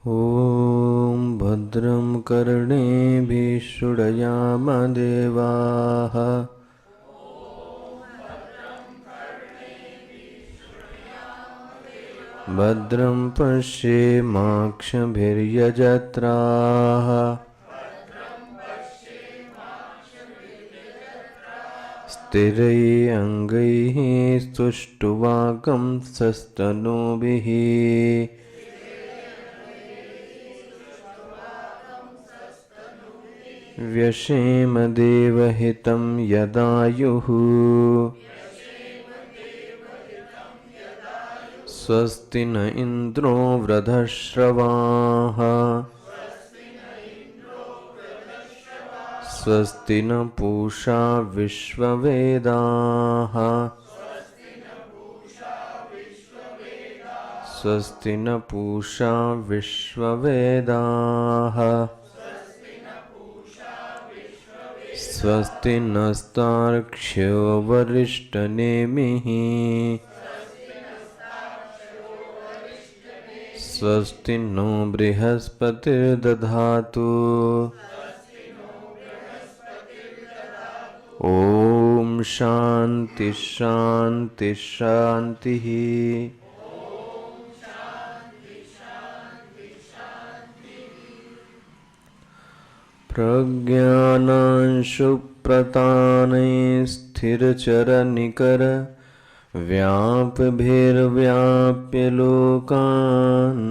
ॐ भद्रं कर्णेभिः शृणुयामदेवाः। भद्रं पश्येमाक्षभिर्यजत्राः। स्थिरैरङ्गैः स्तुष्टुवागंसस्तनूभिः। व्यशेम देवहितं यदायुः। स्वस्ति न इन्द्रो वृद्धश्रवाः। स्वस्ति न पूषा विश्ववेदाः। स्वस्ति न पूषा विश्ववेदाः। स्वस्ति नस्तार्क्ष्यो वरिष्ठनेमिः। स्वस्ति नो बृहस्पतिर्दधातु। ॐ शान्ति शान्ति शान्तिः। प्रज्ञानांशुप्रतानै स्थिरचरनिकर व्यापभिर्व्याप्य लोकान्।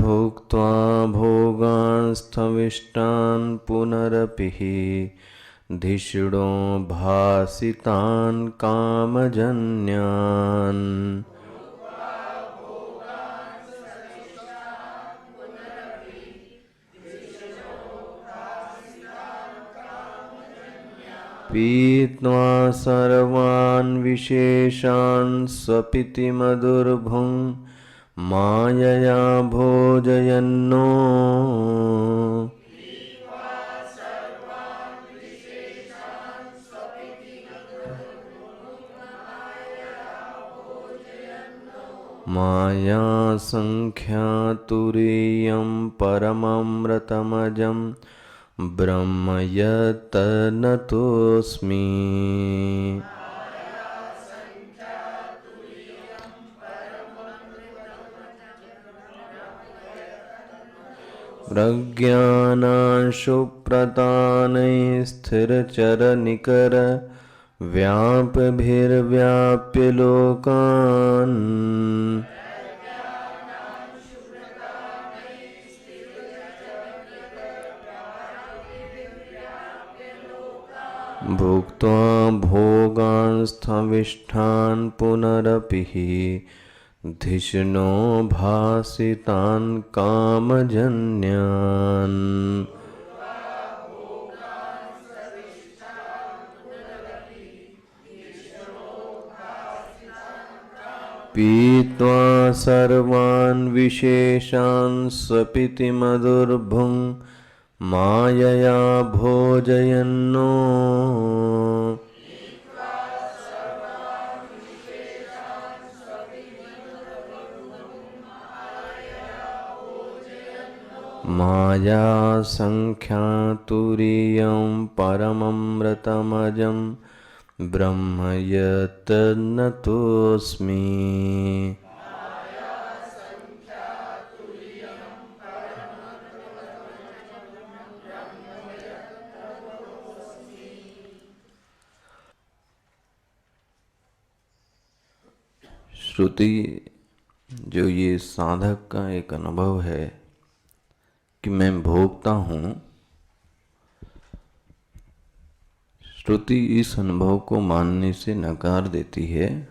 भुक्त्वा भोगांस्थविष्टान् पुनरपि धिषणो भासितान् कामजन्यान्। पीत्वा सर्वान् विशेषान् स्वपिति मधुर्भुङ् मायया भोजयन्नो। माया संख्यातुरीयं परममृतमजं ब्रह्म यत्तन्नतोऽस्मि। प्रज्ञानांशुप्रतानै स्थिरचरनिकर व्यापभिर्व्याप्य लोकान्। भुक्त्वा भोगांस्थविष्ठान् पुनरपि धिषणो भासितान् कामजन्यान्। पीत्वा सर्वान् विशेषान् स्वपिति मधुर्भुङ् मायया भोजयन्नो। माया संख्यातुरीयं परममृतमजं ब्रह्म यत्तन्नतोऽस्मि। श्रुति जो ये साधक का एक अनुभव है कि मैं भोगता हूँ, श्रुति इस अनुभव को मानने से नकार देती है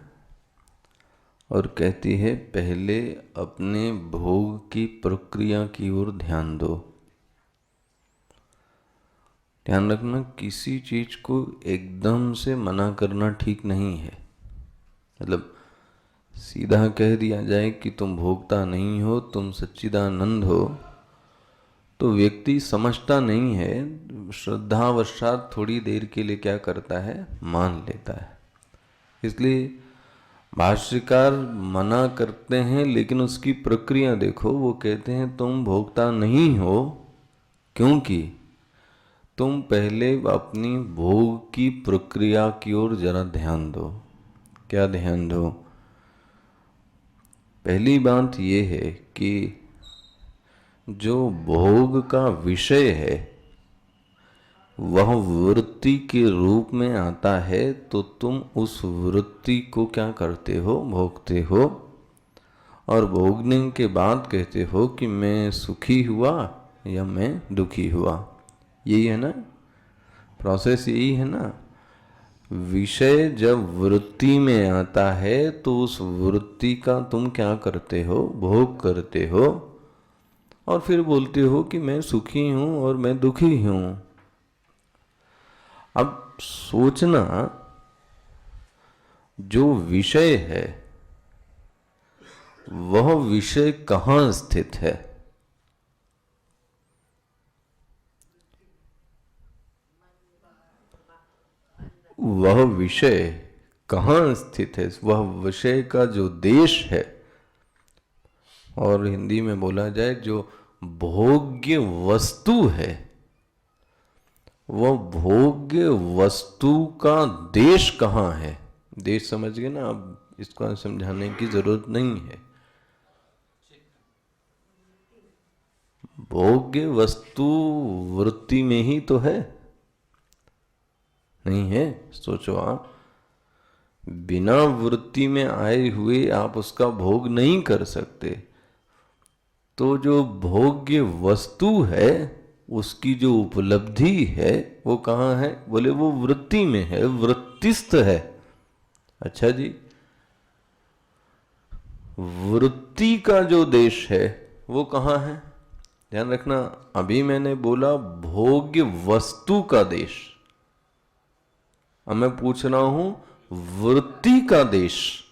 और कहती है पहले अपने भोग की प्रक्रिया की ओर ध्यान दो। ध्यान रखना, किसी चीज को एकदम से मना करना ठीक नहीं है। मतलब सीधा कह दिया जाए कि तुम भोगता नहीं हो, तुम सच्चिदानंद हो, तो व्यक्ति समझता नहीं है, श्रद्धावशात थोड़ी देर के लिए क्या करता है, मान लेता है। इसलिए भाष्यकार मना करते हैं, लेकिन उसकी प्रक्रिया देखो। वो कहते हैं तुम भोक्ता नहीं हो, क्योंकि तुम पहले अपनी भोग की प्रक्रिया की ओर जरा ध्यान दो। क्या ध्यान दो? पहली बात ये है कि जो भोग का विषय है वह वृत्ति के रूप में आता है, तो तुम उस वृत्ति को क्या करते हो, भोगते हो। और भोगने के बाद कहते हो कि मैं सुखी हुआ या मैं दुखी हुआ। यही है ना प्रोसेस, यही है ना। विषय जब वृत्ति में आता है तो उस वृत्ति का तुम क्या करते हो, भोग करते हो, और फिर बोलते हो कि मैं सुखी हूं और मैं दुखी हूं। अब सोचना, जो विषय है वह विषय कहाँ स्थित है? वह विषय कहाँ स्थित है? वह विषय का जो देश है, और हिंदी में बोला जाए जो भोग्य वस्तु है, वह भोग्य वस्तु का देश कहाँ है? देश समझ गए ना? अब इसको समझाने की जरूरत नहीं है। भोग्य वस्तु वृत्ति में ही तो है, नहीं है? सोचो आप, बिना वृत्ति में आए हुए आप उसका भोग नहीं कर सकते। तो जो भोग्य वस्तु है उसकी जो उपलब्धि है वो कहाँ है? बोले वो वृत्ति में है, वृत्तिस्थ है। अच्छा जी, वृत्ति का जो देश है वो कहाँ है? ध्यान रखना, अभी मैंने बोला भोग्य वस्तु का देश, अब मैं पूछ रहा हूं वृत्ति का देश।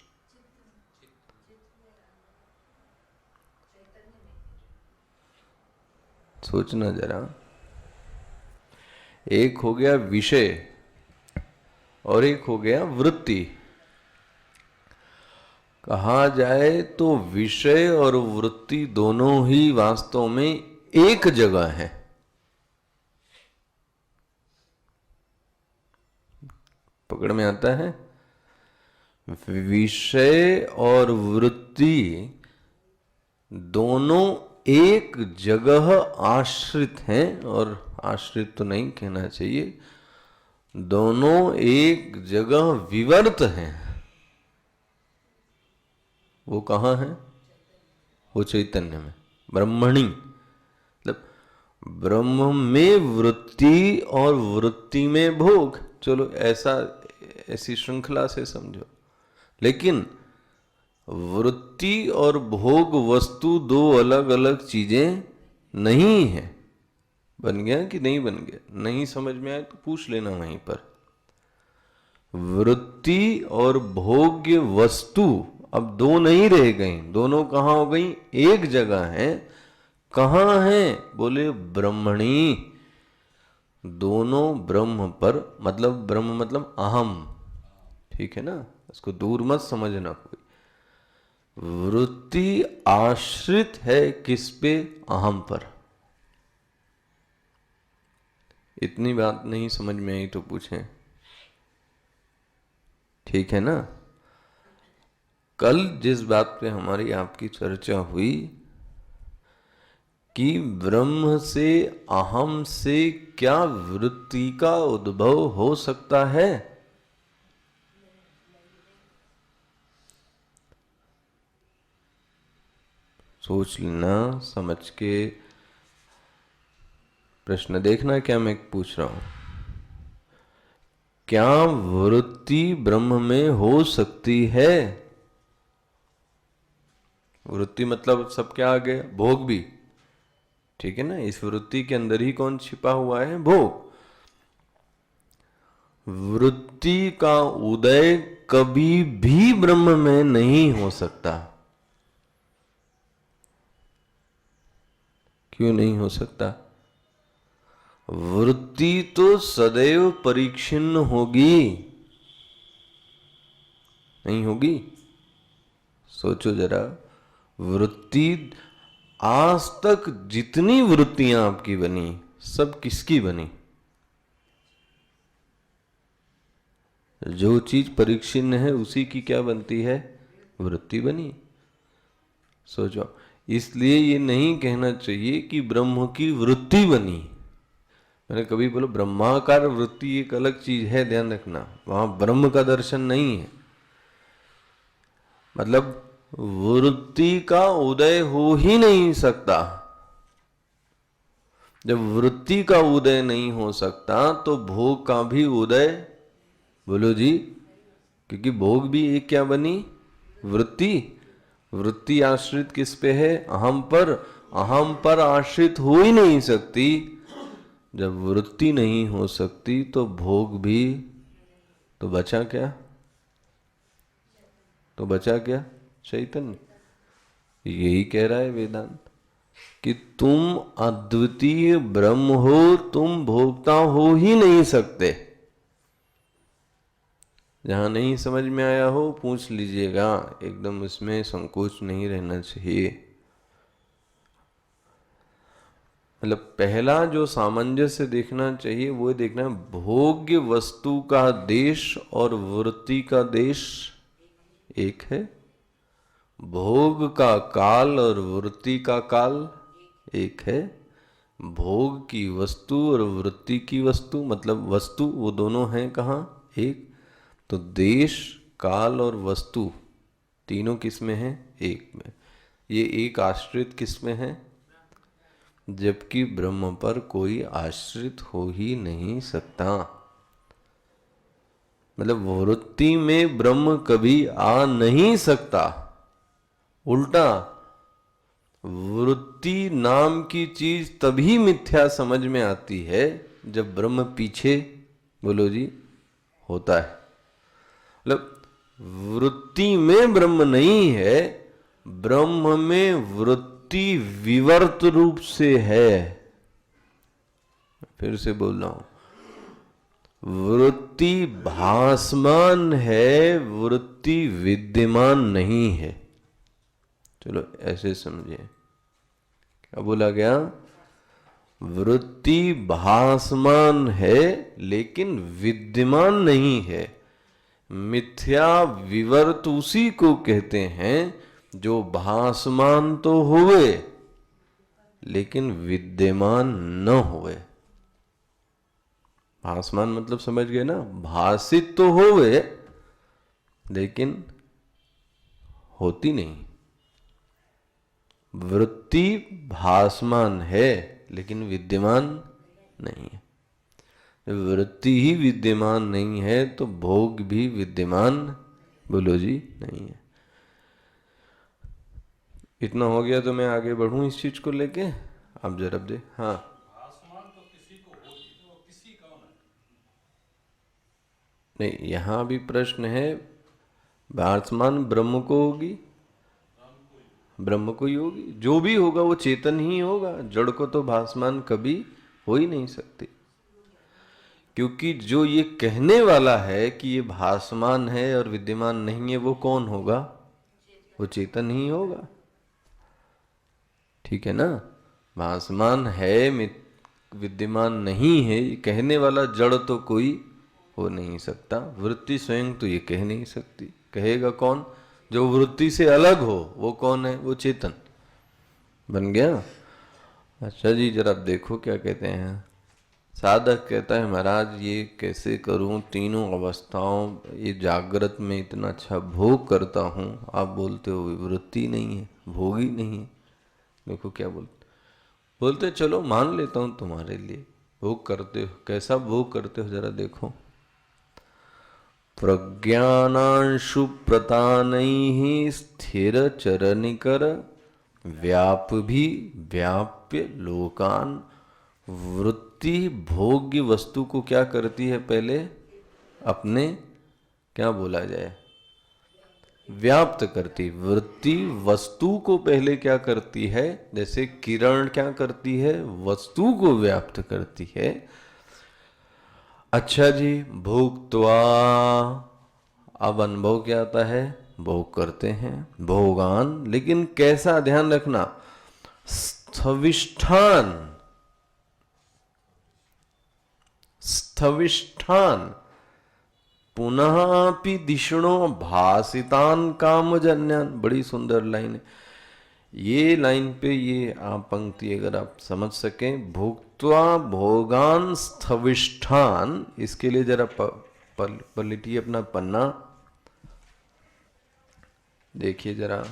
सोचना जरा, एक हो गया विषय और एक हो गया वृत्ति। कहा जाए तो विषय और वृत्ति दोनों ही वास्तव में एक जगह है। पकड़ में आता है? विषय और वृत्ति दोनों एक जगह आश्रित हैं, और आश्रित तो नहीं कहना चाहिए, दोनों एक जगह विवर्त हैं। वो कहाँ है? वो चैतन्य में, ब्रह्मणी। मतलब ब्रह्म में वृत्ति और वृत्ति में भोग। चलो ऐसी श्रृंखला से समझो। लेकिन वृत्ति और भोग वस्तु दो अलग अलग चीजें नहीं है। बन गया कि नहीं बन गया? नहीं समझ में आए तो पूछ लेना वहीं पर। वृत्ति और भोग्य वस्तु अब दो नहीं रह गई, दोनों कहाँ हो गई? एक जगह है। कहाँ है? बोले ब्रह्मणी। दोनों ब्रह्म पर, मतलब ब्रह्म मतलब अहम, ठीक है ना? इसको दूर मत समझना कोई। वृत्ति आश्रित है किस पे? अहम पर। इतनी बात नहीं समझ में आई तो पूछें, ठीक है ना? कल जिस बात पे हमारी आपकी चर्चा हुई कि ब्रह्म से, अहम से क्या वृत्ति का उद्भव हो सकता है? सोच लेना, समझ के प्रश्न देखना क्या मैं पूछ रहा हूं। क्या वृत्ति ब्रह्म में हो सकती है? वृत्ति मतलब सब क्या आ गया? भोग भी, ठीक है ना? इस वृत्ति के अंदर ही कौन छिपा हुआ है? भोग। वृत्ति का उदय कभी भी ब्रह्म में नहीं हो सकता। क्यों नहीं हो सकता? वृत्ति तो सदैव परिच्छिन्न होगी, नहीं होगी? सोचो जरा, वृत्ति आज तक जितनी वृत्तियां आपकी बनी सब किसकी बनी? जो चीज परिच्छिन्न है उसी की क्या बनती है? वृत्ति बनी। सोचो, इसलिए ये नहीं कहना चाहिए कि ब्रह्म की वृत्ति बनी। मैंने कभी बोलो ब्रह्माकार वृत्ति एक अलग चीज है, ध्यान रखना, वहां ब्रह्म का दर्शन नहीं है। मतलब वृत्ति का उदय हो ही नहीं सकता। जब वृत्ति का उदय नहीं हो सकता तो भोग का भी उदय, बोलो जी, क्योंकि भोग भी एक क्या बनी? वृत्ति। वृत्ति आश्रित किस पे है? अहम पर। अहम पर आश्रित हो ही नहीं सकती। जब वृत्ति नहीं हो सकती तो भोग भी, तो बचा क्या? तो बचा क्या? चैतन्य। यही कह रहा है वेदांत कि तुम अद्वितीय ब्रह्म हो, तुम भोक्ता हो ही नहीं सकते। जहां नहीं समझ में आया हो पूछ लीजिएगा, एकदम इसमें संकोच नहीं रहना चाहिए। मतलब पहला जो सामंजस्य देखना चाहिए वो देखना है, भोग्य वस्तु का देश और वृत्ति का देश एक है। भोग का काल और वृत्ति का काल एक है। भोग की वस्तु और वृत्ति की वस्तु, मतलब वस्तु, वो दोनों हैं कहाँ? एक। तो देश, काल और वस्तु तीनों किस में है? एक में। ये एक आश्रित किस में है? जबकि ब्रह्म पर कोई आश्रित हो ही नहीं सकता। मतलब वृत्ति में ब्रह्म कभी आ नहीं सकता। उल्टा, वृत्ति नाम की चीज तभी मिथ्या समझ में आती है जब ब्रह्म पीछे, बोलो जी, होता है। मतलब वृत्ति में ब्रह्म नहीं है, ब्रह्म में वृत्ति विवर्त रूप से है। फिर से बोल रहा हूं, वृत्ति भासमान है, वृत्ति विद्यमान नहीं है। चलो ऐसे समझिए, क्या बोला गया? वृत्ति भासमान है लेकिन विद्यमान नहीं है। मिथ्या विवर्त उसी को कहते हैं जो भासमान तो हुए लेकिन विद्यमान न हुए। भासमान मतलब समझ गए ना? भासित तो होवे लेकिन होती नहीं। वृत्ति भासमान है लेकिन विद्यमान नहीं है। वृत्ति ही विद्यमान नहीं है तो भोग भी विद्यमान, बोलो जी, नहीं है। इतना हो गया तो मैं आगे बढ़ूं इस चीज को लेके। आप जरा दे। हाँ, तो किसी को होगी तो वो किसी कौन है? नहीं, यहां भी प्रश्न है, भासमान ब्रह्म को होगी? ब्रह्म को ही होगी। जो भी होगा वो चेतन ही होगा। जड़ को तो भासमान कभी हो ही नहीं सकती, क्योंकि जो ये कहने वाला है कि ये भासमान है और विद्यमान नहीं है, वो कौन होगा? वो चेतन ही होगा। ठीक है ना? भासमान है, विद्यमान नहीं है, ये कहने वाला जड़ तो कोई हो नहीं सकता। वृत्ति स्वयं तो ये कह नहीं सकती। कहेगा कौन? जो वृत्ति से अलग हो। वो कौन है? वो चेतन। बन गया? अच्छा जी, जरा देखो क्या कहते हैं। साधक कहता है, महाराज ये कैसे करूं? तीनों अवस्थाओं, ये जागृत में इतना अच्छा भोग करता हूं, आप बोलते हो वृत्ति नहीं है, भोग ही नहीं है। देखो क्या बोलते चलो मान लेता हूं तुम्हारे लिए भोग करते हो। कैसा भोग करते हो जरा देखो। प्रज्ञानांशु प्रतानैः स्थिर चरनिकर व्याप भी व्याप्य लोकान। वृत्ति भोग्य वस्तु को क्या करती है? पहले अपने, क्या बोला जाए, व्याप्त करती। वृत्ति वस्तु को पहले क्या करती है, जैसे किरण क्या करती है, वस्तु को व्याप्त करती है। अच्छा जी, भोक्त्वा, अब अनुभव क्या आता है, भोग करते हैं, भोगान, लेकिन कैसा, ध्यान रखना, स्थविष्ठान, स्थविष्ठान, पुनः अपि दिशणो भासितान कामजन्यान। बड़ी सुंदर लाइन है ये। लाइन पे ये आप पंक्ति अगर आप समझ सकें, भुक्त्वा भोगान स्थविष्ठान, इसके लिए जरा पलटिए अपना पन्ना, देखिए जरा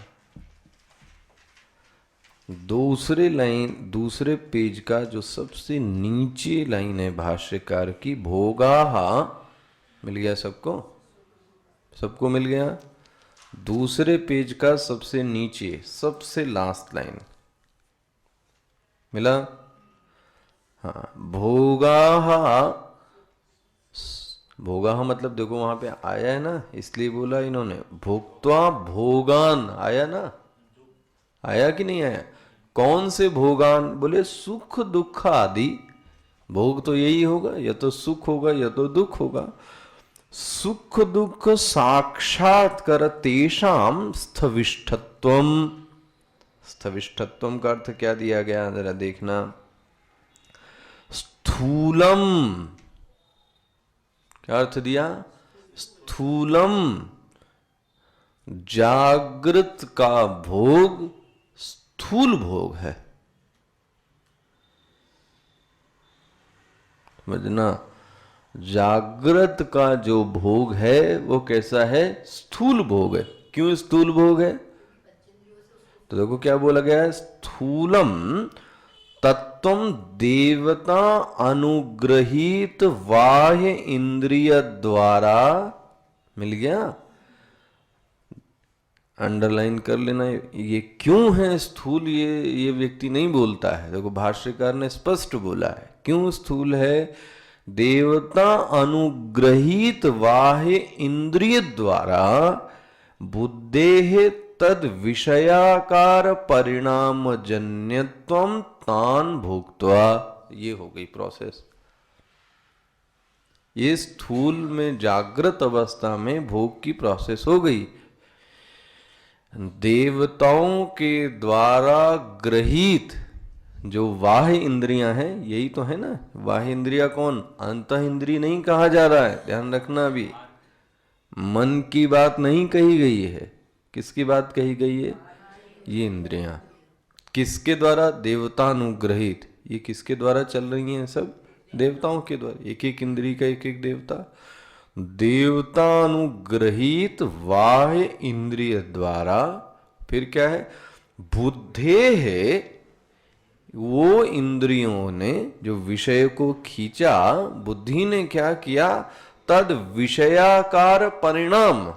दूसरे लाइन, दूसरे पेज का जो सबसे नीचे लाइन है भाष्यकार की, भोगाहा, मिल गया सबको, सबको मिल गया। दूसरे पेज का सबसे नीचे, सबसे लास्ट लाइन मिला। हाँ, भोगाहा, भोगाहा मतलब देखो वहां पे आया है ना, इसलिए बोला इन्होंने, भोक्त्वा भोगान, आया ना, आया कि नहीं आया। कौन से भोगान, बोले सुख दुख आदि। भोग तो यही होगा, या तो सुख होगा या तो दुख होगा। सुख दुख साक्षात्कर तेषाम स्थविष्ठत्वम। स्थविष्ठत्वम का अर्थ क्या दिया गया, जरा देखना, स्थूलम, क्या अर्थ दिया, स्थूलम, जागृत का भोग स्थूल भोग है, समझना। जागृत का जो भोग है वो कैसा है, स्थूल भोग है। क्यों स्थूल भोग है, तो देखो क्या बोला गया है, स्थूलम तत्वम देवता अनुग्रहित बाह्य इंद्रिय द्वारा, मिल गया, अंडरलाइन कर लेना। ये क्यों है स्थूल, ये व्यक्ति नहीं बोलता है, देखो भाष्यकार ने स्पष्ट बोला है क्यों स्थूल है। देवता अनुग्रहित बाह्य इंद्रिय द्वारा बुद्धेः तद विषयाकार परिणाम जन्यत्वम तान भुक्त्वा, ये हो गई प्रोसेस। ये स्थूल में जागृत अवस्था में भोग की प्रोसेस हो गई। देवताओं के द्वारा ग्रहित जो बाह्य इंद्रियां हैं, यही तो है ना, बाह्य इंद्रिया कौन, अंतः इंद्रिय नहीं कहा जा रहा है, ध्यान रखना। अभी मन की बात नहीं कही गई है, किसकी बात कही गई है, ये इंद्रियां किसके द्वारा, देवतानुग्रहित। ये किसके द्वारा चल रही हैं, सब देवताओं के द्वारा, एक एक इंद्रिय का एक एक देवता। देवतानुग्रहित बाह्य इंद्रिय द्वारा, फिर क्या है, बुद्धे है, वो इंद्रियों ने जो विषय को खींचा, बुद्धि ने क्या किया, तद विषयाकार परिणाम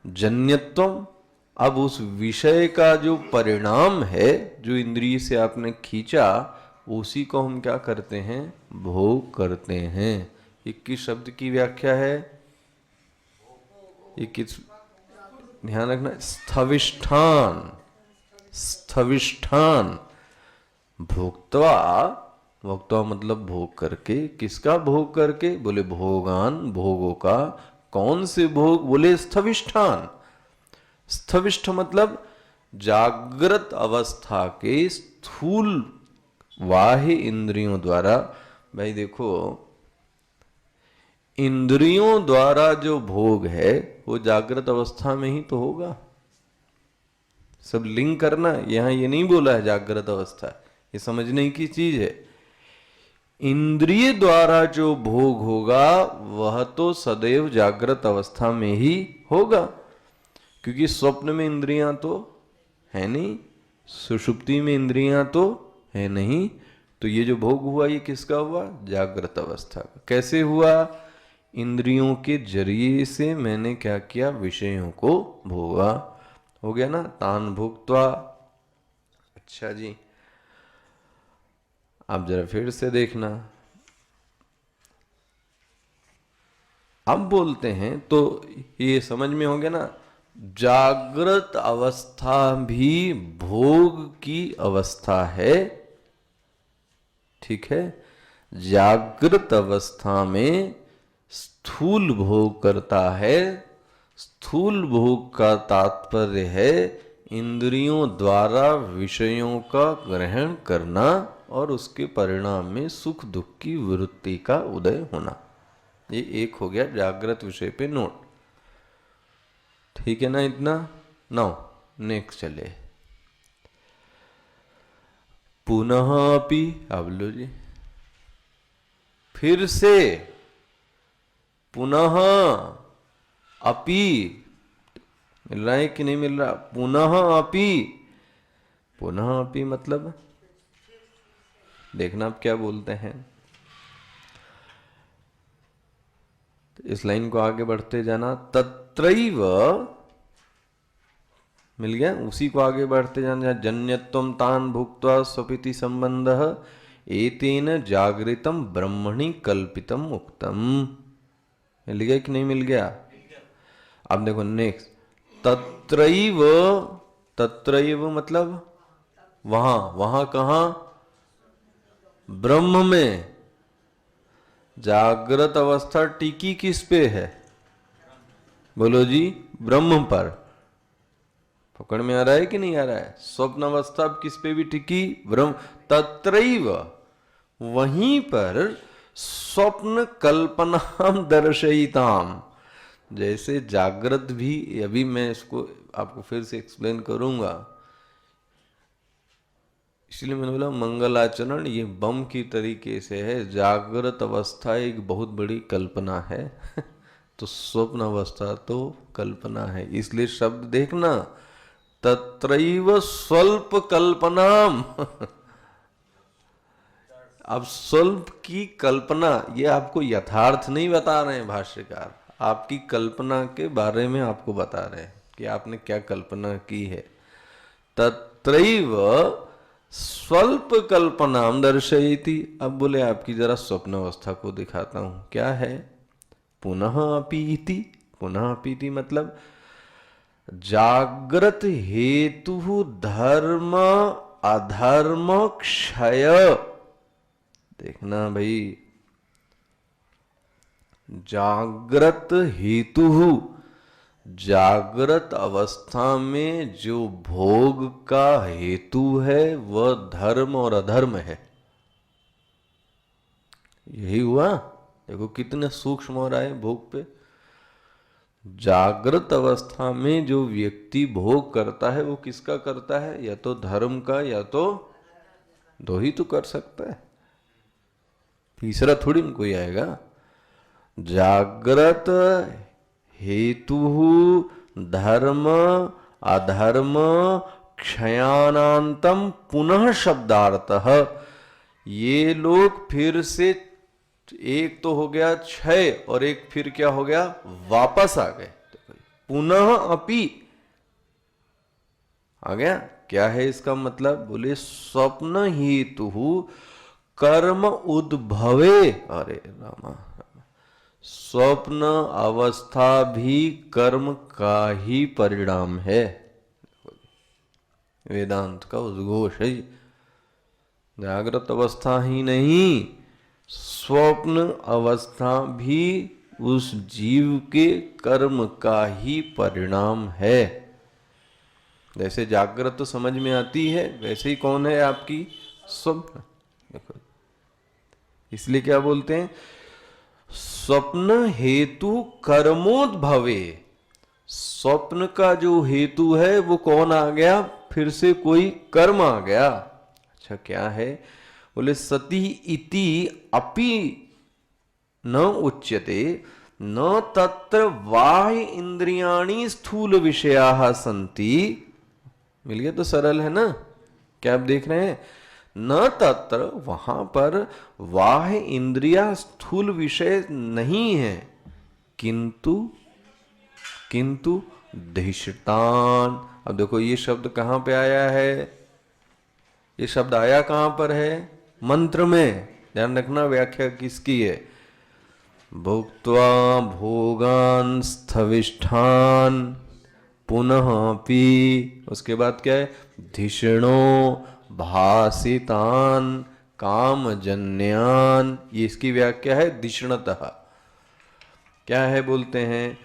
जन्यत्वम। अब उस विषय का जो परिणाम है, जो इंद्रिय से आपने खींचा, उसी को हम क्या करते हैं, भोग करते हैं। ये किस शब्द की व्याख्या है, ये किस, ध्यान रखना, स्थविष्ठान, स्थविष्ठान, भोक्त्वा, भोक्त्वा मतलब भोग करके, किसका भोग करके, बोले भोगान, भोगों का। कौन से भोग, बोले स्थविष्ठान। स्थविष्ठ मतलब जागृत अवस्था के स्थूल बाह्य इंद्रियों द्वारा। भाई देखो, इंद्रियों द्वारा जो भोग है वो जागृत अवस्था में ही तो होगा। सब लिंक करना, यहां ये नहीं बोला है जागृत अवस्था, ये समझने की चीज है। इंद्रिय द्वारा जो भोग होगा वह तो सदैव जागृत अवस्था में ही होगा, क्योंकि स्वप्न में इंद्रियां तो है नहीं, सुषुप्ति में इंद्रियां तो है नहीं। तो ये जो भोग हुआ ये किसका हुआ, जागृत अवस्था का। कैसे हुआ, इंद्रियों के जरिए से मैंने क्या किया, विषयों को भोगा, हो गया ना, तान भुक्त्वा। अच्छा जी, आप जरा फिर से देखना, अब बोलते हैं तो ये समझ में हो गया ना, जागृत अवस्था भी भोग की अवस्था है। ठीक है, जागृत अवस्था में स्थूल भोग करता है। स्थूल भोग का तात्पर्य है इंद्रियों द्वारा विषयों का ग्रहण करना और उसके परिणाम में सुख दुख की वृत्ति का उदय होना। ये एक हो गया जागृत विषय पे नोट। ठीक है ना इतना। नाउ नेक्स्ट चले। पुनः अपि, अब लो जी, फिर से पुनः अपि, मिल रहा है कि नहीं मिल रहा? पुनः अपि, पुनः अपि मतलब देखना आप क्या बोलते हैं। तो इस लाइन को आगे बढ़ते जाना। तत्रैव, मिल गया, उसी को आगे बढ़ते जाना। जन्यत्वम तान भुक्त्वा स्वपिति संबंधः एतेन जागृतम ब्रह्मणि कल्पितम उक्तम। मिल गया कि नहीं मिल गया? अब देखो नेक्स्ट, तत्रैव, तत्रैव मतलब वहां, वहां कहां? ब्रह्म में। जागृत अवस्था टिकी किस पे है? बोलो जी, ब्रह्म पर। पकड़ में आ रहा है कि नहीं आ रहा है? स्वप्न अवस्था किस पे भी टिकी? ब्रह्म। तत्रैव, वहीं पर स्वप्न कल्पनाम दर्शयिताम। जैसे जागृत भी, अभी मैं इसको आपको फिर से एक्सप्लेन करूंगा, इसलिए मैंने बोला मंगलाचरण ये बम की तरीके से है। जागृत अवस्था एक बहुत बड़ी कल्पना है तो स्वप्न अवस्था तो कल्पना है, इसलिए शब्द देखना, तत्रैव स्वल्प कल्पनाम अब स्वल्प की कल्पना, ये आपको यथार्थ नहीं बता रहे हैं भाष्यकार, आपकी कल्पना के बारे में आपको बता रहे हैं कि आपने क्या कल्पना की है। तत्रैव स्वल्प कल्पनाम दर्शयति। अब बोले आपकी जरा स्वप्न अवस्था को दिखाता हूं, क्या है? पुनः अपि इति। पुनः अपि इति मतलब जागृत हेतु धर्म अधर्म क्षय। देखना भाई, जागृत हेतु, जागृत अवस्था में जो भोग का हेतु है वह धर्म और अधर्म है। यही हुआ। देखो कितने सूक्ष्म हो रहा है भोग पे। जागृत अवस्था में जो व्यक्ति भोग करता है वो किसका करता है? या तो धर्म का या तो दो ही तो कर सकता है, तीसरा थोड़ी न कोई आएगा। जागृत हेतु धर्म अधर्म क्षयानांतम पुनः शब्दार्थः। ये लोग फिर से, एक तो हो गया क्षय और एक फिर क्या हो गया? वापस आ गए। पुनः अपि आ गया। क्या है इसका मतलब? बोले स्वप्न हेतु कर्म उद्भवे। अरे रामा, स्वप्न अवस्था भी कर्म का ही परिणाम है। वेदांत का उद्घोष है। जागृत अवस्था ही नहीं, स्वप्न अवस्था भी उस जीव के कर्म का ही परिणाम है। जैसे जागृत तो समझ में आती है, वैसे ही कौन है आपकी? स्वप्न। देखो इसलिए क्या बोलते हैं? स्वप्न हेतु कर्मोद्भवे। स्वप्न का जो हेतु है वो कौन आ गया? फिर से कोई कर्म आ गया। अच्छा क्या है? बोले सती इति अपि न उच्यते न तत्र बाह्य इंद्रियाणि स्थूल विषयाः सन्ति। मिल गया तो सरल है ना? क्या आप देख रहे हैं? न तत्र, वहां पर बाह्य इंद्रिया स्थूल विषय नहीं है, किंतु किंतु धिष्टान। अब देखो ये शब्द कहां पे आया है? ये शब्द आया कहां पर है? मंत्र में। ध्यान रखना व्याख्या किसकी है? भुक्त्वा भोगान स्थविष्ठान पुनः पी, उसके बाद क्या है, धिषणो भासितान कामजन्यान। ये इसकी व्याख्या है धिषणतः। क्या है बोलते हैं,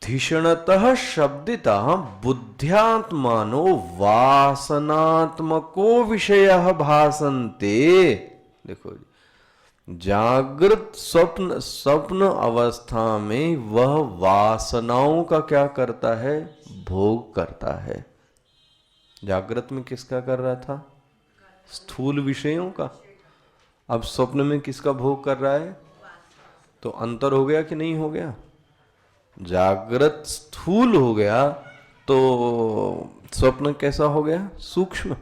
धिषणतः शब्दितः बुद्ध्यात्मानो वासनात्मको विषयः भासन्ते। देखो जी, जागृत स्वप्न स्वप्न अवस्था में वह वासनाओं का क्या करता है, भोग करता है। जागृत में किसका कर रहा था, स्थूल विषयों का। अब स्वप्न में किसका भोग कर रहा है, तो अंतर हो गया कि नहीं हो गया। जागृत स्थूल हो गया तो स्वप्न कैसा हो गया, सूक्ष्म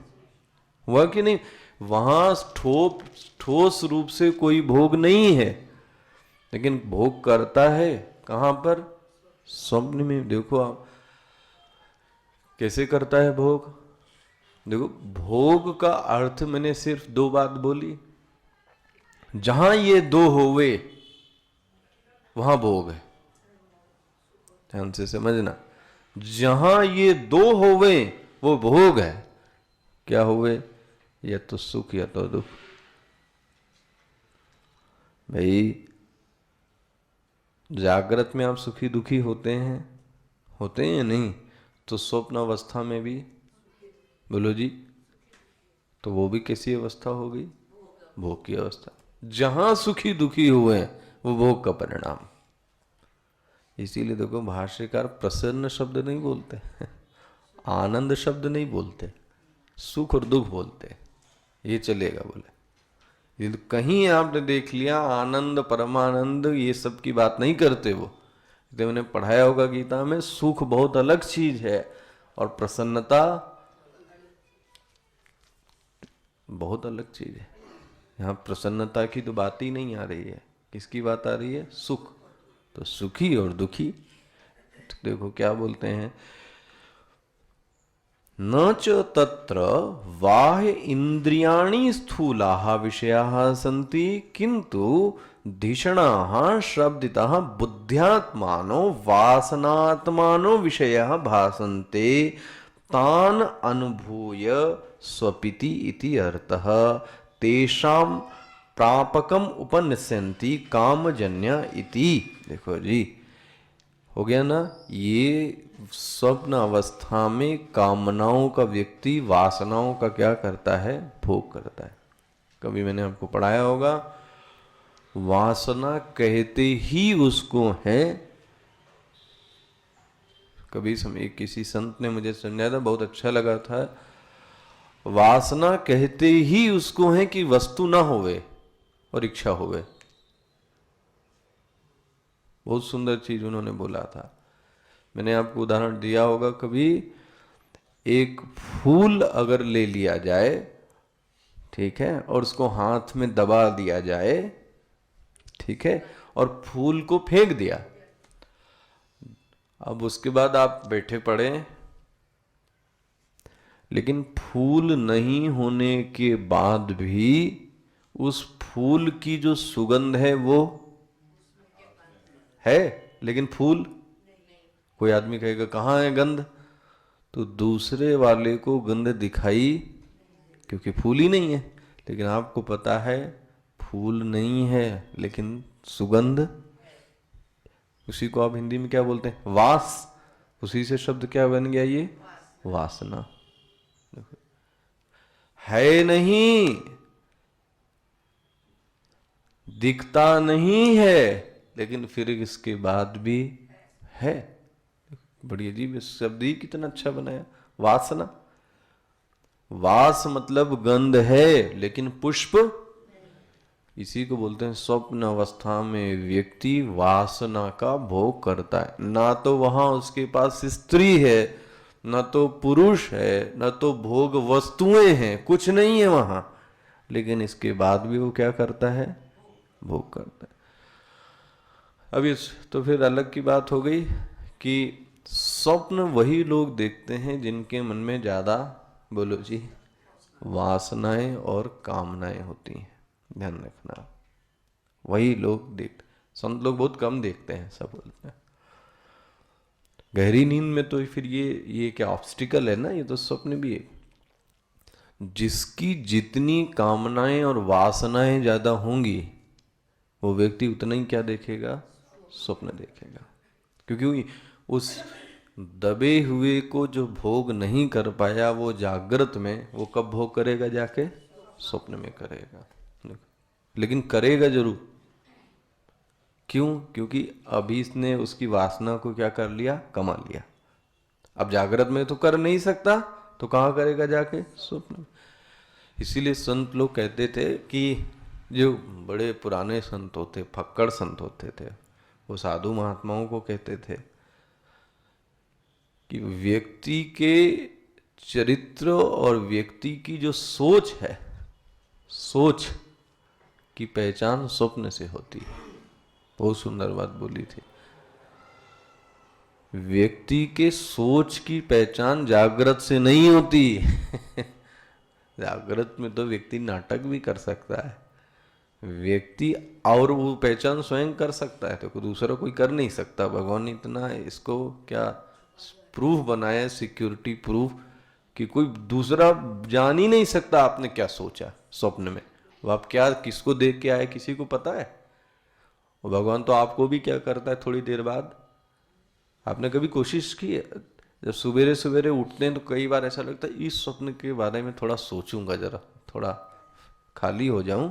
हुआ कि नहीं। वहां ठोस रूप से कोई भोग नहीं है, लेकिन भोग करता है कहां पर, स्वप्न में। देखो आप कैसे करता है भोग। देखो भोग का अर्थ मैंने सिर्फ दो बात बोली, जहां ये दो होवे वहां भोग है। ध्यान से समझना, जहां ये दो होवे वो भोग है। क्या होवे, या तो सुख या तो दुख। भाई जागृत में आप सुखी दुखी होते हैं या नहीं, तो स्वप्न अवस्था में भी बोलो जी, तो वो भी कैसी अवस्था हो गई, भोग की अवस्था। जहां सुखी दुखी हुए वो भोग का परिणाम। इसीलिए देखो भाष्यकार प्रसन्न शब्द नहीं बोलते आनंद शब्द नहीं बोलते, सुख और दुख बोलते, ये चलेगा बोले। ये कहीं आपने देख लिया आनंद परमानंद ये सब की बात नहीं करते वो। तो मैंने पढ़ाया होगा गीता में, सुख बहुत अलग चीज है और प्रसन्नता बहुत अलग चीज है। यहाँ प्रसन्नता की तो बात ही नहीं आ रही है, किसकी बात आ रही है, सुख। तो सुखी और दुखी, तो देखो क्या बोलते हैं, न च तत्र बाह्य इंद्रियाणि स्थूलाः विषयाः सन्ति किंतु धिषणाः शब्दितः बुद्ध्यात्मानो वासनात्मानो विषयाः भासन्ते तान अनुभूय स्वपिति इति अर्थः तेषां प्रापकम उपनिष्यन्ति कामजन्य इति। देखो जी हो गया ना, ये स्वप्न अवस्था में कामनाओं का व्यक्ति वासनाओं का क्या करता है, भोग करता है। कभी मैंने आपको पढ़ाया होगा, वासना कहते ही उसको है, कभी समय किसी संत ने मुझे समझाया था, बहुत अच्छा लगा था। वासना कहते ही उसको है कि वस्तु ना होवे और इच्छा होवे। बहुत सुंदर चीज उन्होंने बोला था। मैंने आपको उदाहरण दिया होगा कभी, एक फूल अगर ले लिया जाए, ठीक है, और उसको हाथ में दबा दिया जाए, ठीक है, और फूल को फेंक दिया। अब उसके बाद आप बैठे पड़े, लेकिन फूल नहीं होने के बाद भी उस फूल की जो सुगंध है वो है, लेकिन फूल, कोई आदमी कहेगा कहाँ है गंध, तो दूसरे वाले को गंध दिखाई, क्योंकि फूल ही नहीं है। लेकिन आपको पता है फूल नहीं है लेकिन सुगंध, उसी को आप हिंदी में क्या बोलते हैं, वास। उसी से शब्द क्या बन गया, ये वासना। है नहीं, दिखता नहीं है, लेकिन फिर इसके बाद भी है। बड़ी अजीब शब्द ही कितना अच्छा बनाया, वासना। वास मतलब गंध है लेकिन पुष्प, इसी को बोलते हैं स्वप्न अवस्था में व्यक्ति वासना का भोग करता है। ना तो वहां उसके पास स्त्री है, न तो पुरुष है, न तो भोग वस्तुएं हैं, कुछ नहीं है वहां, लेकिन इसके बाद भी वो क्या करता है, भोग करता है। अब इस तो फिर अलग की बात हो गई कि स्वप्न वही लोग देखते हैं जिनके मन में ज्यादा, बोलो जी, वासनाएं और कामनाएं होती हैं। ध्यान रखना, वही लोग देख, संत लोग बहुत कम देखते हैं, सब बोलते हैं। गहरी नींद में तो फिर ये क्या ऑब्स्टिकल है ना, ये तो स्वप्न भी है। जिसकी जितनी कामनाएं और वासनाएं ज्यादा होंगी वो व्यक्ति उतना ही क्या देखेगा, स्वप्न देखेगा। क्योंकि उस दबे हुए को जो भोग नहीं कर पाया वो जागृत में, वो कब भोग करेगा, जाके स्वप्न में करेगा। लेकिन करेगा जरूर। क्यों? क्योंकि अभी इसने उसकी वासना को क्या कर लिया, कमा लिया। अब जागृत में तो कर नहीं सकता, तो कहाँ करेगा, जाके स्वप्न में। इसीलिए संत लोग कहते थे कि जो बड़े पुराने संत होते, फक्कड़ संत होते थे, वो साधु महात्माओं को कहते थे कि व्यक्ति के चरित्र और व्यक्ति की जो सोच है, सोच की पहचान स्वप्न से होती है। बहुत सुंदर बात बोली थी। व्यक्ति के सोच की पहचान जागृत से नहीं होती। जागृत में तो व्यक्ति नाटक भी कर सकता है, व्यक्ति, और वो पहचान स्वयं कर सकता है, तो दूसरा कोई कर नहीं सकता। भगवान ने इतना इसको क्या प्रूफ बनाया, सिक्योरिटी प्रूफ, कि कोई दूसरा जान ही नहीं सकता आपने क्या सोचा स्वप्न में। वो आप क्या किसको देख के आए किसी को पता है? और भगवान तो आपको भी क्या करता है, थोड़ी देर बाद आपने कभी कोशिश की है, जब सवेरे सवेरे उठते हैं तो कई बार ऐसा लगता है इस स्वप्न के बारे में थोड़ा सोचूंगा, जरा थोड़ा खाली हो जाऊं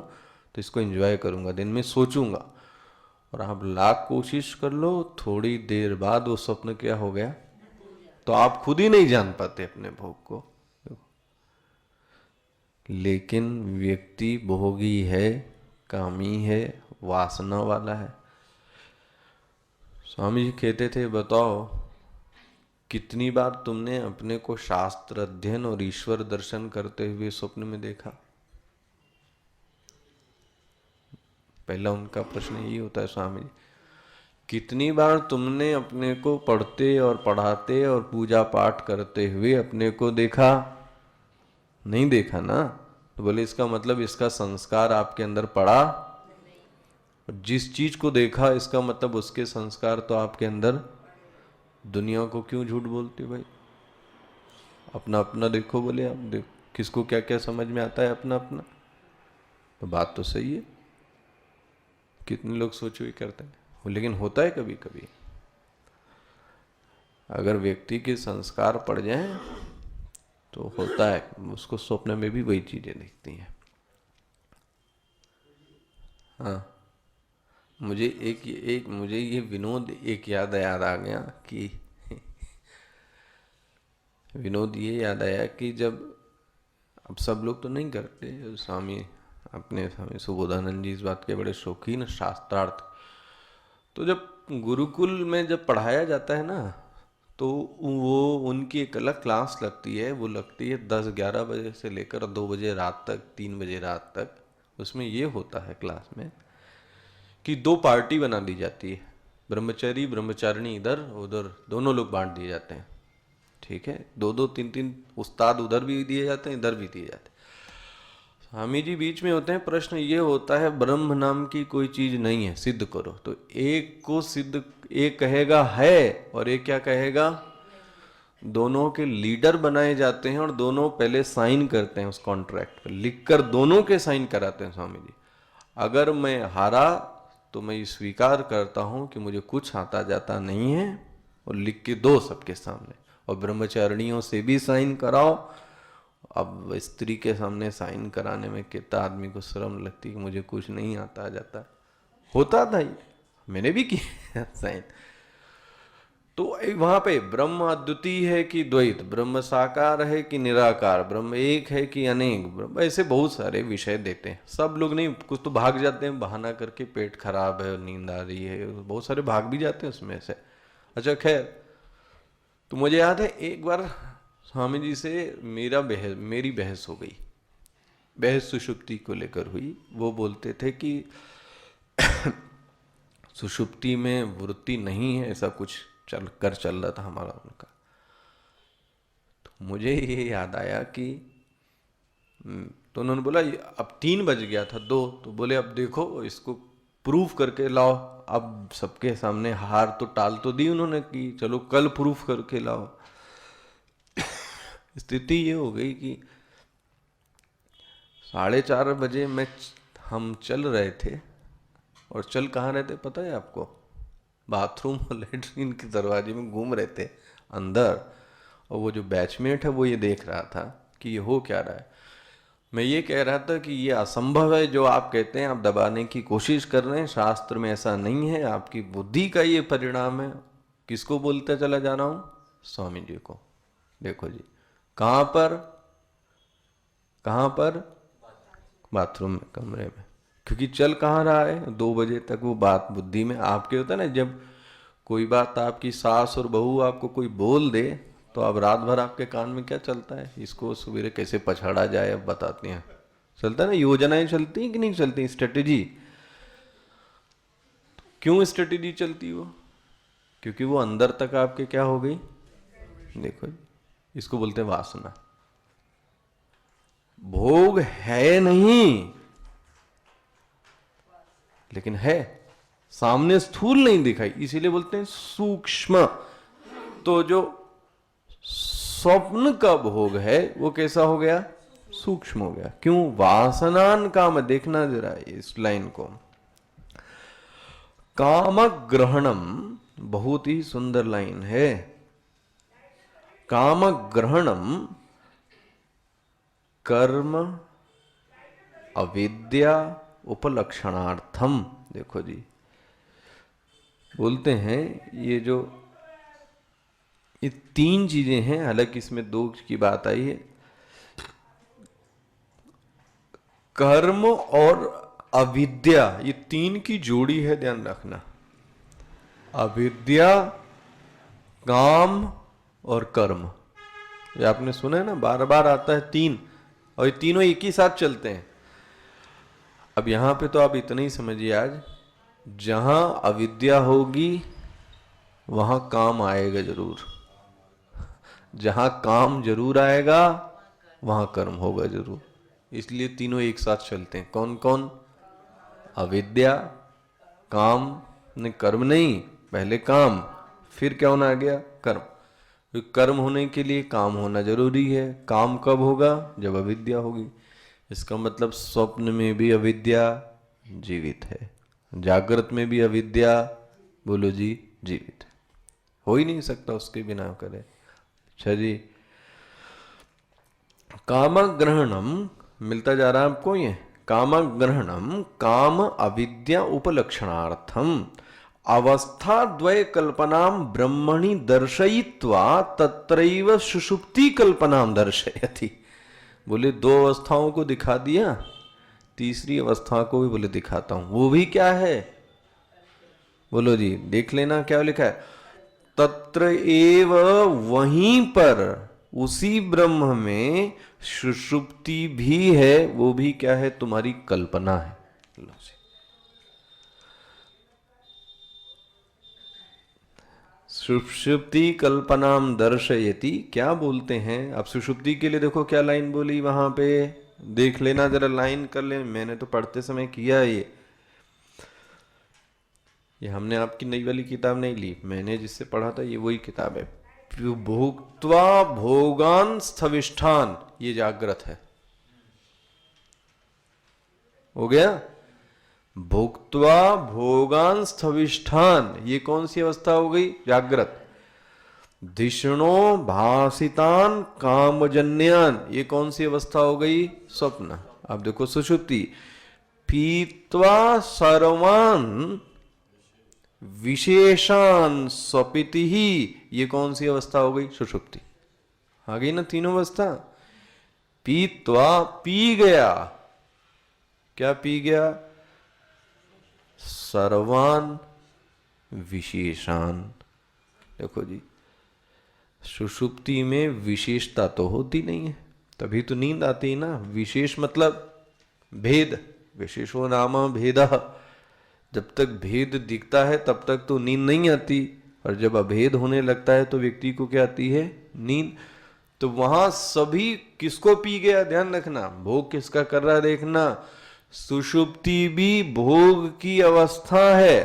तो इसको एंजॉय करूंगा, दिन में सोचूंगा। और आप लाख कोशिश कर लो, थोड़ी देर बाद वो स्वप्न क्या हो गया, तो आप खुद ही नहीं जान पाते अपने भोग को। लेकिन व्यक्ति भोगी है, कामी है, वासना वाला है। स्वामी जी कहते थे, बताओ कितनी बार तुमने अपने को शास्त्र अध्ययन और ईश्वर दर्शन करते हुए स्वप्न में देखा? पहला उनका प्रश्न यही होता है स्वामी जी, कितनी बार तुमने अपने को पढ़ते और पढ़ाते और पूजा पाठ करते हुए अपने को देखा? नहीं देखा ना। तो बोले इसका मतलब इसका संस्कार आपके अंदर पड़ा। जिस चीज को देखा इसका मतलब उसके संस्कार तो आपके अंदर। दुनिया को क्यों झूठ बोलते भाई? अपना अपना देखो, बोले आप देखो किसको क्या क्या समझ में आता है अपना अपना। तो बात तो सही है, कितने लोग सोचो ही करते हैं, लेकिन होता है कभी कभी अगर व्यक्ति के संस्कार पड़ जाए तो होता है, उसको स्वप्न में भी वही चीजें दिखती हैं। हाँ, मुझे ये विनोद एक याद आ गया कि विनोद ये याद आया कि जब, अब सब लोग तो नहीं करते, स्वामी सुबोधानंद जी इस बात के बड़े शौकीन शास्त्रार्थ। तो जब गुरुकुल में जब पढ़ाया जाता है ना, तो वो उनकी एक अलग क्लास लगती है, वो लगती है 10-11 बजे से लेकर 2 बजे रात तक, 3 बजे रात तक। उसमें ये होता है क्लास में कि 2 पार्टी बना दी जाती है, ब्रह्मचारी ब्रह्मचारिणी इधर उधर दोनों लोग बांट दिए जाते हैं। ठीक है, 2-2 3-3 उस्ताद उधर भी दिए जाते हैं, इधर भी दिए जाते हैं। स्वामी जी बीच में होते हैं। प्रश्न ये होता है, ब्रह्म नाम की कोई चीज नहीं है, सिद्ध करो। तो एक को सिद्ध, एक कहेगा है और एक क्या कहेगा। दोनों के लीडर बनाए जाते हैं और दोनों पहले साइन करते हैं उस कॉन्ट्रैक्ट पर, लिखकर दोनों के साइन कराते हैं स्वामी जी। अगर मैं हारा तो मैं स्वीकार करता हूं कि मुझे कुछ आता जाता नहीं है, और लिख के दो सबके सामने। और ब्रह्मचारिणियों से भी साइन कराओ। अब स्त्री के सामने साइन कराने में कितना आदमी को शर्म लगती है कि मुझे कुछ नहीं आता जाता। होता था ये, मैंने भी किया साइन। तो वहां पे ब्रह्म अद्वितीय है कि द्वैत, ब्रह्म साकार है कि निराकार, ब्रह्म एक है कि अनेक, ब्रह्म, ऐसे बहुत सारे विषय देते हैं। सब लोग नहीं, कुछ तो भाग जाते हैं बहाना करके, पेट खराब है, नींद आ रही है, बहुत सारे भाग भी जाते हैं उसमें से। अच्छा खैर, तो मुझे याद है एक बार स्वामी जी से मेरी बहस हो गई। बहस सुषुप्ति को लेकर हुई। वो बोलते थे कि सुषुप्ति में वृत्ति नहीं है, ऐसा कुछ चल रहा था हमारा उनका। तो मुझे ये याद आया कि तो उन्होंने बोला अब 3 बज गया था, 2, तो बोले अब देखो इसको प्रूफ करके लाओ। अब सबके सामने हार तो टाल तो दी उन्होंने कि चलो कल प्रूफ करके लाओ। स्थिति ये हो गई कि 4:30 बजे हम चल रहे थे, और चल कहाँ रहे थे पता है आपको? बाथरूम और लेटरिन के दरवाजे में घूम रहे थे अंदर, और वो जो बैचमेट है वो ये देख रहा था कि ये हो क्या रहा है। मैं ये कह रहा था कि ये असंभव है जो आप कहते हैं, आप दबाने की कोशिश कर रहे हैं, शास्त्र में ऐसा नहीं है, आपकी बुद्धि का ये परिणाम है। किसको बोलते चला जा रहा हूँ? स्वामी जी को। देखो जी, कहाँ पर? कहाँ पर? बाथरूम में, कमरे में। क्योंकि चल कहाँ रहा है 2 बजे तक वो बात बुद्धि में आपके होता है ना। जब कोई बात आपकी सास और बहू आपको कोई बोल दे तो अब रात भर आपके कान में क्या चलता है? इसको सवेरे कैसे पछाड़ा जाए, अब बताती हैं। चलता है ना, योजनाएं चलती हैं कि नहीं चलती, स्ट्रेटेजी। क्यों स्ट्रेटेजी चलती वो? क्योंकि वो अंदर तक आपके क्या हो गई? देखो, इसको बोलते हैं वासना। भोग है नहीं, लेकिन है, सामने स्थूल नहीं दिखाई, इसीलिए बोलते हैं सूक्ष्म। तो जो स्वप्न का भोग है वो कैसा हो गया? सूक्ष्म हो गया। क्यों? वासनान काम। देखना जरा इस लाइन को, काम ग्रहणम, बहुत ही सुंदर लाइन है। काम ग्रहणम कर्म अविद्या उपलक्षणार्थम। देखो जी, बोलते हैं ये जो ये 3 चीजें हैं, हालांकि इसमें 2 की बात आई है। कर्म और अविद्या, ये 3 की जोड़ी है, ध्यान रखना। अविद्या, काम और कर्म, ये आपने सुना है ना, बार बार आता है 3, और ये तीनों एक ही साथ चलते हैं। अब यहां पे तो आप इतना ही समझिए, आज जहां अविद्या होगी वहां काम आएगा जरूर, जहां काम जरूर आएगा वहां कर्म होगा जरूर। इसलिए तीनों एक साथ चलते हैं। कौन कौन? अविद्या, काम ने कर्म नहीं, पहले काम, फिर क्या होना आ गया? कर्म। कर्म होने के लिए काम होना जरूरी है। काम कब होगा? जब अविद्या होगी। इसका मतलब स्वप्न में भी अविद्या जीवित है, जागृत में भी अविद्या, बोलो जी, जीवित है। हो ही नहीं सकता उसके बिना करे। अच्छा जी, काम ग्रहणम मिलता जा रहा है आपको ये। काम ग्रहणम काम अविद्या उपलक्षणार्थम अवस्था द्वय कल्पनाम ब्रह्मणि दर्शयित्वा तत्रैव सुषुप्ति कल्पनाम दर्शयति। बोले 2 अवस्थाओं को दिखा दिया, तीसरी अवस्था को भी बोले दिखाता हूं। वो भी क्या है? बोलो जी, देख लेना क्या लिखा है। तत्र एव, वहीं पर, उसी ब्रह्म में सुषुप्ति भी है। वो भी क्या है? तुम्हारी कल्पना है। लो जी, सुषुप्ति कल्पनाम दर्शयति। क्या बोलते हैं? अब सुषुप्ति के लिए देखो क्या लाइन बोली वहां पे, देख लेना जरा, लाइन कर ले। मैंने तो पढ़ते समय किया ये हमने आपकी नई वाली किताब नहीं ली, मैंने जिससे पढ़ा था ये वही किताब है। भुक्त्वा भोगान स्थविष्ठान, ये जागृत है, हो गया। भुक्त्वा भोगान स्थविष्ठान, ये कौन सी अवस्था हो गई? जागृत। धिषणो भासितान कामजन्यान, ये कौन सी अवस्था हो गई? स्वप्न। अब देखो सुषुप्ति। पीत्वा सर्वान विशेषान स्वपिति ही, ये कौन सी अवस्था हो गई? सुषुप्ति। आ गई ना तीनों अवस्था। पीत्वा, पी गया, क्या पी गया? सर्वान विशेषान। देखो जी, सुषुप्ति में विशेषता तो होती नहीं है, तभी तो नींद आती है ना। विशेष मतलब भेद, विशेषो नाम भेदः। जब तक भेद दिखता है तब तक तो नींद नहीं आती, और जब अभेद होने लगता है तो व्यक्ति को क्या आती है? नींद। तो वहां सभी किसको पी गया? ध्यान रखना, भोग किसका कर रहा है देखना। सुषुप्ति भी भोग की अवस्था है।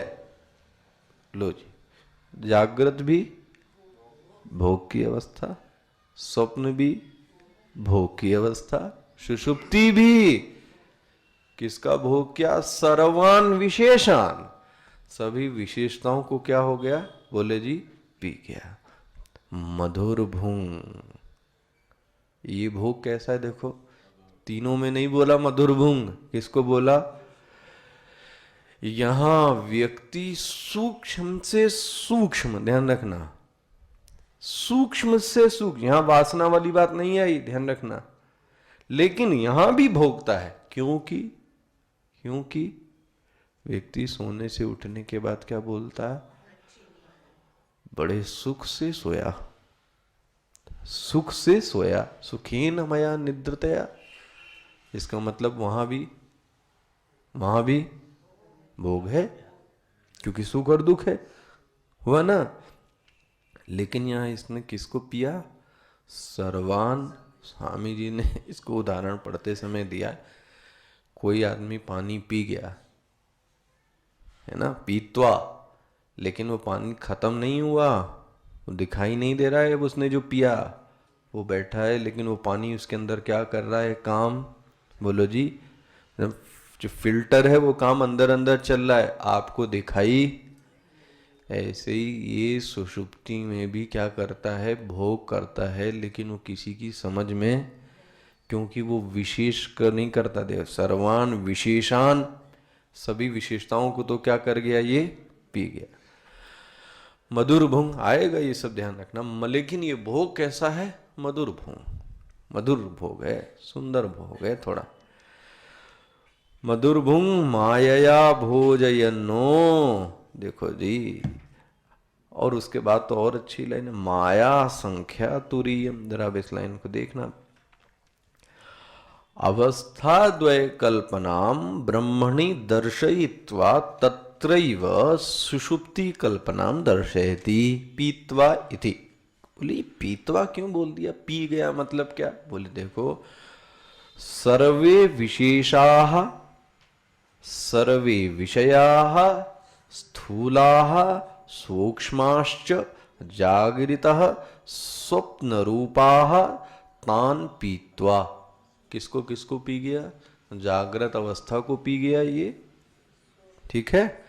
लो जी, जागृत भी भोग की अवस्था, स्वप्न भी भोग की अवस्था, सुषुप्ति भी किसका भोग किया? सर्वान विशेषान, सभी विशेषताओं को क्या हो गया? बोले जी, पी गया। मधुर भुंग, ये भोग कैसा है देखो, तीनों में नहीं बोला मधुर भुंग, किसको बोला? यहां व्यक्ति सूक्ष्म से सूक्ष्म, ध्यान रखना, सूक्ष्म से सूक्ष्म, यहां वासना वाली बात नहीं आई, ध्यान रखना, लेकिन यहां भी भोगता है। क्योंकि व्यक्ति सोने से उठने के बाद क्या बोलता है? बड़े सुख से सोया, सुख से सोया, सुखेन मया निद्रतया। इसका मतलब वहां भी भोग है, क्योंकि सुख और दुख है, हुआ ना। लेकिन यहां इसने किसको पिया? सर्वान। स्वामी जी ने इसको उदाहरण पढ़ते समय दिया, कोई आदमी पानी पी गया है ना, पीतवा, लेकिन वो पानी खत्म नहीं हुआ, वो दिखाई नहीं दे रहा है उसने जो पिया, वो बैठा है, लेकिन वो पानी उसके अंदर क्या कर रहा है? काम। बोलो जी, जो फिल्टर है वो काम अंदर अंदर चल रहा है, आपको दिखाई। ऐसे ही ये सुषुप्ति में भी क्या करता है? भोग करता है, लेकिन वो किसी की समझ में, क्योंकि वो विशेष कर नहीं करता, देव सर्वान विशेषान, सभी विशेषताओं को तो क्या कर गया? ये पी गया। मधुर भुंग आएगा, ये सब ध्यान रखना। लेकिन ये भोग कैसा है? मधुर भोग, मधुर भोग है, सुंदर भोग है थोड़ा। मधुर भुंग मायया भोजयनो, देखो जी, और उसके बाद तो और अच्छी लाइन है, माया संख्या तुरीयम। जरा अब इस लाइन को देखना, अवस्था द्वय कल्पनाम ब्रह्मणि दर्शयित्वा तत्रैव सुषुप्ति कल्पनाम दर्शयति पीत्वा इति। बोली पीत्वा क्यों बोल दिया? पी गया मतलब क्या? बोले देखो, सर्वे विशेषाः सर्वे विषयाः स्थूलाः सूक्ष्माश्च जागृतः स्वप्नरूपाः तान् पीत्वा। किसको किसको पी गया? जागृत अवस्था को पी गया ये, ठीक है,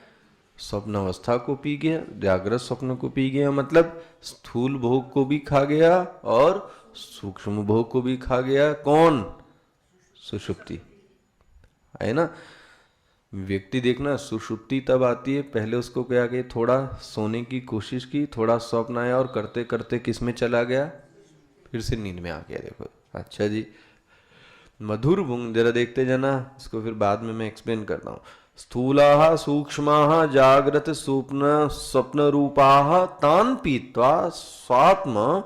स्वप्न अवस्था को पी गया, जागृत स्वप्न को पी गया, मतलब स्थूल भोग को भी खा गया और सूक्ष्म भोग को भी खा गया। कौन? सुषुप्ति है ना। व्यक्ति देखना, सुषुप्ति तब आती है, पहले उसको क्या कि थोड़ा सोने की कोशिश की, थोड़ा स्वप्न आया और करते करते किस में चला गया? फिर से नींद में आ गया। देखो अच्छा जी, मधुर भुंग जरा देखते जाना, इसको फिर बाद में मैं एक्सप्लेन करता हूँ। स्थूलाः सूक्ष्माः जागृत स्वप्न रूपाः तान् पीत्वा स्वात्म,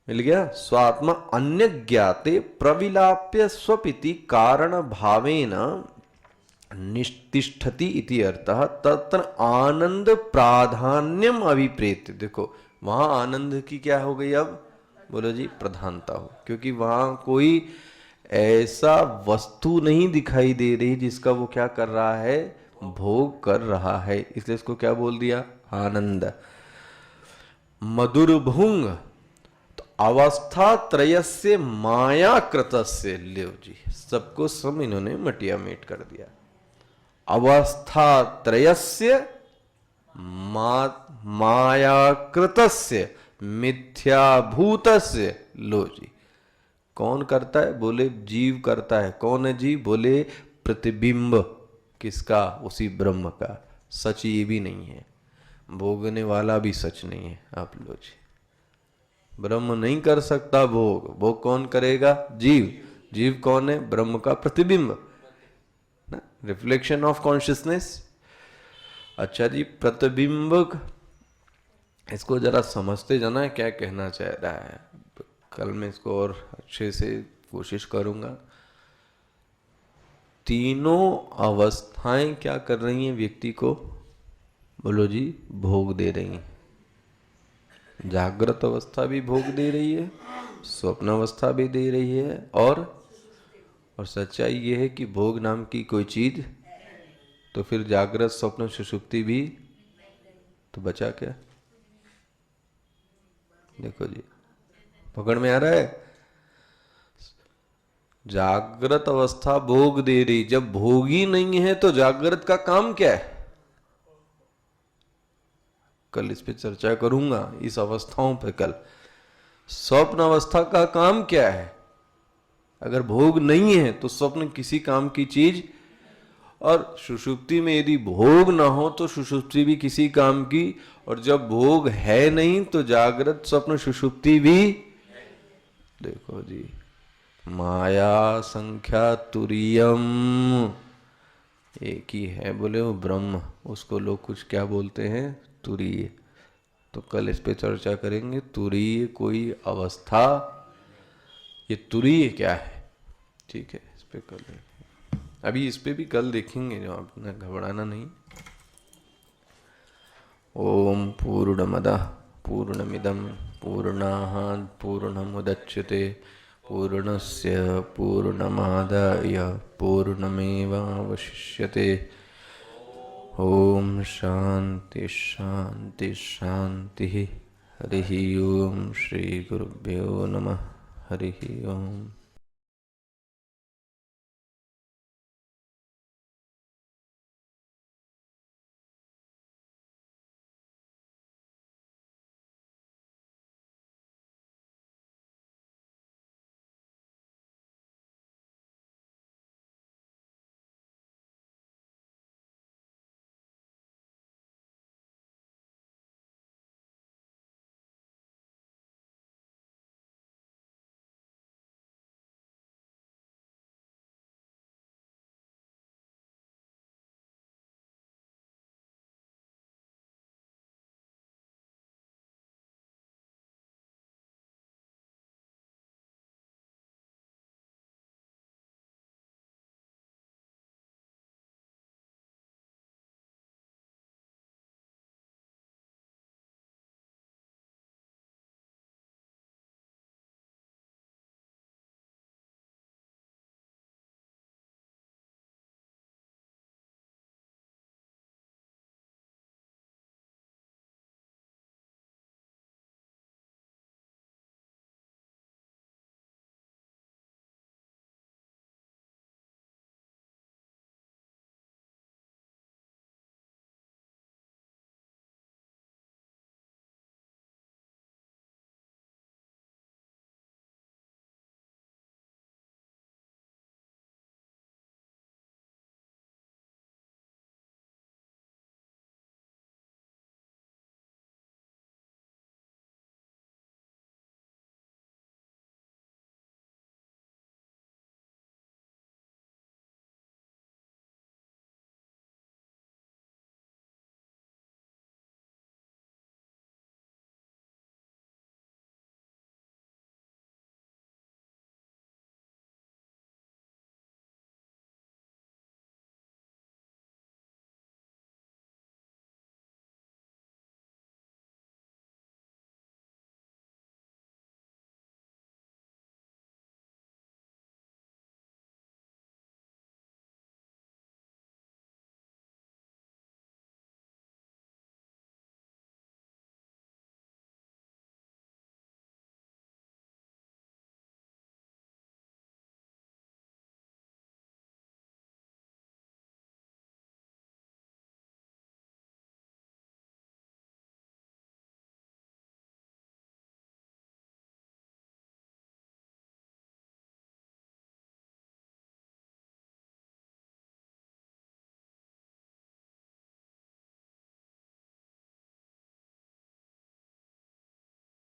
मिल गया, स्वात्म अन्य ज्ञाते प्रविलाप्य स्वपिति कारण भावेन निष्तिष्ठति इति अर्थः तत्र आनंद प्राधान्यम अभिप्रेत्य। देखो वहां आनंद की क्या हो गई? अब बोलो जी, प्रधानता हो, क्योंकि वहां कोई ऐसा वस्तु नहीं दिखाई दे रही जिसका वो क्या कर रहा है? भोग कर रहा है, इसलिए इसको क्या बोल दिया? आनंद। मधुर भुंग तो अवस्था त्रयस्य माया कृतस्य, लो जी, सबको सब इन्होंने मटिया मेट कर दिया। अवस्था त्रयस्य मायाकृतस्य मिथ्याभूतस्य, लो जी, कौन करता है? बोले जीव करता है। कौन है जीव? बोले प्रतिबिंब। किसका? उसी ब्रह्म का। सच ये भी नहीं है, भोगने वाला भी सच नहीं है। आप लो जी, ब्रह्म नहीं कर सकता भोग, भोग कौन करेगा? जीव। जीव कौन है? ब्रह्म का प्रतिबिंब ना, रिफ्लेक्शन ऑफ कॉन्शियसनेस। अच्छा जी, प्रतिबिंब, इसको जरा समझते जाना क्या कहना चाह रहा है। कल मैं इसको और अच्छे से कोशिश करूंगा। तीनों अवस्थाएं क्या कर रही हैं व्यक्ति को? बोलो जी, भोग दे रही हैं। जागृत अवस्था भी भोग दे रही है, स्वप्न अवस्था भी दे रही है, और और सच्चाई ये है कि भोग नाम की कोई चीज, तो फिर जागृत स्वप्न सुषुप्ति भी, तो बचा क्या? देखो जी, पकड़ में आ रहा है? जागृत अवस्था भोग दे रही, जब भोग ही नहीं है तो जागृत का काम क्या है? कल इस पे चर्चा करूंगा, इस अवस्थाओं पे कल। स्वप्न अवस्था का काम क्या है? अगर भोग नहीं है तो स्वप्न किसी काम की चीज, और सुषुप्ति में यदि भोग ना हो तो सुषुप्ति भी किसी काम की, और जब भोग है नहीं तो जागृत स्वप्न सुषुप्ति भी। देखो जी, माया संख्या तुरीयम एक ही है, बोले वो ब्रह्म, उसको लोग कुछ क्या बोलते हैं? तुरीय। तो कल इस पे चर्चा करेंगे, तुरीय कोई अवस्था, ये तुरीय क्या है? ठीक है, इस पे कल देखेंगे। अभी इस पे भी कल देखेंगे, जो आपने घबराना नहीं। ओम पूर्णमदः पूर्णमिदं पूर्णात् पूर्णमुदच्यते पूर्णस्य पूर्णमादाय पूर्णमेवावशिष्यते। ओम शांति शांति शांति। हरि ओम। श्री गुरुभ्यो नमः। हरि ओम।